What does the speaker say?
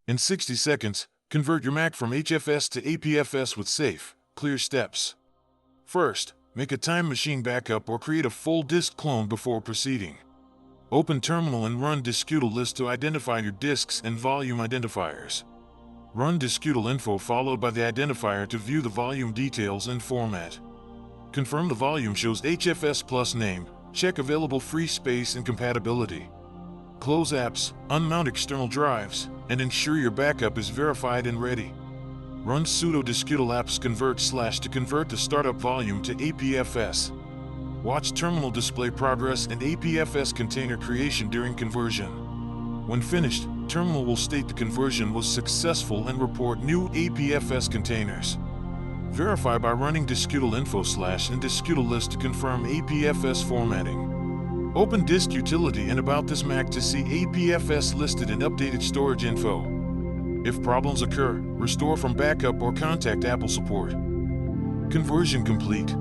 In 60 seconds, convert your Mac from HFS to APFS with safe, clear steps. First, make a time machine backup or create a full disk clone before proceeding. Open Terminal and run disk-util-list to identify your disks and volume identifiers. Run disk-util-info followed by the identifier to view the volume details and format. Confirm the volume shows HFS plus name, check available free space and compatibility. Close apps, unmount external drives, and ensure your backup is verified and ready. Run sudo disk-util apps convert / to convert the startup volume to APFS. Watch terminal display progress and APFS container creation during conversion. When finished, terminal will state the conversion was successful and report new APFS containers. Verify by running disk-util-info / and disk-util-list to confirm APFS formatting. Open Disk Utility and About This Mac to see APFS listed and updated storage info. If problems occur, restore from backup or contact Apple support. Conversion complete.